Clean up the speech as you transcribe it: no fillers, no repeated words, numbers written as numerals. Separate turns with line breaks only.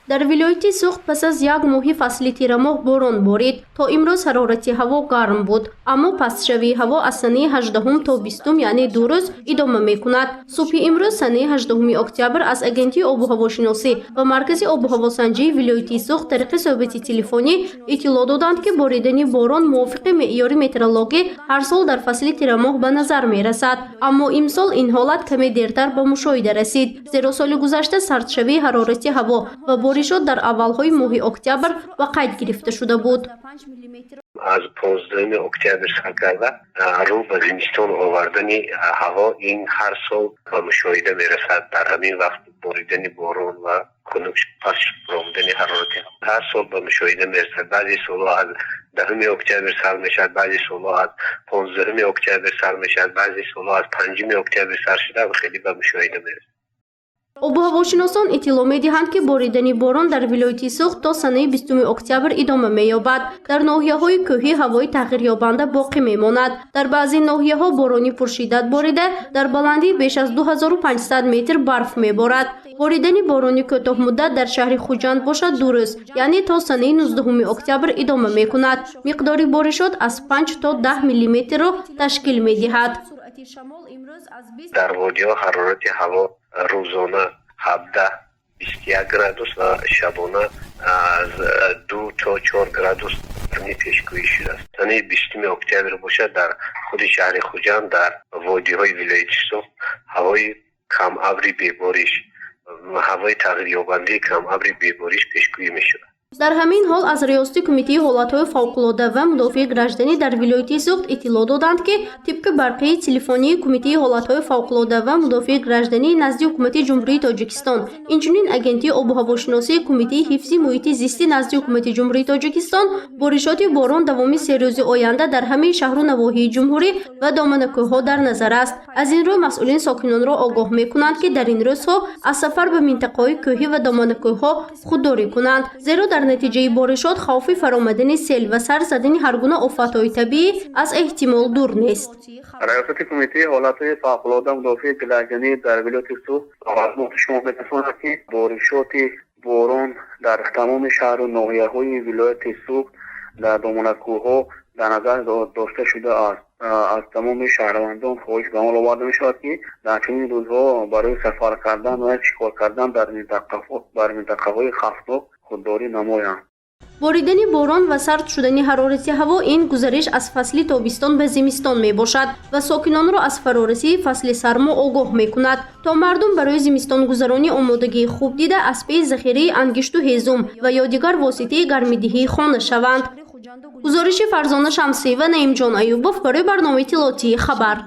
дар вилояти Суғд пас аз як моҳи фасли тирамоҳ борон борид. То имрӯз ҳарорати ҳаво гарм буд, аммо пастшавии ҳаво аз санаи 18 то 20 яъне 2 рӯз идома мекунад. Субҳи имрӯз санаи 18 октябр аз агентии обу ҳавошиносӣ ва маркази обу ҳавосанҷии вилояти Суғд тариқи соҳибати телефонӣ иттилоъ доданд, ки боридани борон мувофиқи меъёри метеорологӣ ҳар сол дар фасли тирамоҳ ба назар мерасад. Аммо имсол ин ҳолат каме дертар ба мушоҳида расид, зеро соли гузашта сардшавии ҳарорати ҳаво ва боришот дар аввалҳои моҳи октябр ба қайд гирифта шуда буд.
از 15 октябр сар карда рӯ ба зимистон овардани ҳаво ин ҳар сол ба мушоҳида мерасад. Дар ҳамин вақт боридани борон ва кунук пас ромидани ҳарорати ҳар сол ба мушоҳида мерасад. баъзи солҳо аз 10 октябр сар мешавад, баъзи солҳо аз 15 октябр сар мешавад, баъзи солҳо аз 5 октябр сар шуда хеле ба мушоҳида мерасад.
обу ҳавошиносон иттилоъ медиҳанд, ки боридани борон дар вилояти Суғд то санаи 20 октябр идома меёбад. дар ноҳияҳои кӯҳӣ ҳавои тағйирёбанда боқӣ мемонад. дар баъзе ноҳияҳо борони пуршиддат борида, дар баландии беш аз 2500 метр барф меборад. боридани борони кӯтоҳмуддат дар шаҳри Хуҷанд бошад 2 рӯз, яъне то санаи 19 октябр идома мекунад. миқдори боришот аз 5 то 10 миллиметрро ташкил медиҳад.
дар водиҳо ҳарорати ҳаво рӯзона 17-21 градус ва шабона аз 2 то 4 градус пешгӯӣ шудааст. санаи 20 октябр бошад дар худи шаҳри Хуҷанд дар водиҳои вилояти Суғд ҳавои камабри бебориш ҳавои тағйирёбандаи камабри бебориш пешгӯӣ мешудад.
дар ҳамин ҳол аз риёсати кумитаи ҳолатҳои фавқулодда ва мудофиаи гражданӣ дар вилояти Суғд иттилоъ доданд, ки тибқи барқияи телефонии кумитаи ҳолатҳои фавқулодда ва мудофиаи гражданӣ назди ҳукумати ҷумҳурии Тоҷикистон, инчунин агентии обу ҳавошиносии кумитаи ҳифзи муҳити зисти назди ҳукумати ҷумҳурии Тоҷикистон боришоти борон давоми 3 рӯзи оянда дар ҳамаи шаҳру навоҳии ҷумҳурӣ ва доманакӯҳҳо дар назар аст. аз ин рӯ масъулин сокинонро огоҳ мекунанд, ки дар ин рӯзҳо аз сафар ба минтақаҳои кӯҳӣ ва доманакӯҳҳо худдорӣ кунанд, зеро дар натиҷаи боришот хавфи фаромадани сел ва сар задани ҳар гуна офатҳои табиӣ аз эҳтимол дур нест.
риёсати кумитаи ҳолатҳои фавқулодда мудофиаи гражданӣ дар вилояти Суғд маълумоти шумо мерасонад, ки боришоти борон дар тамоми шаҳру ноҳияҳои вилояти Суғд дар доманакӯҳҳо дар назар дошта шудааст. аз тамоми шаҳрвандон хоҳиш ба амал оварда мешавад, ки дар чунин рӯзҳо барои сафар кардан ва шикор кардан дар минтақаҳои хавфнок худдорӣ намоянд.
боридани борон ва сард шудани ҳарорати ҳаво ин гузариш аз фасли тобистон ба зимистон мебошад ва сокинонро аз фарорасии фасли сармо огоҳ мекунад, то мардум барои зимистонгузаронӣ омодагии хуб дида аз пеи захираи ангишту ҳезум ва ё дигар воситаи гармидиҳии хона шаванд. гузориши Фарзона Шамсиева, Наимҷон Аюбов барои барномаи иттилоотии Хабар.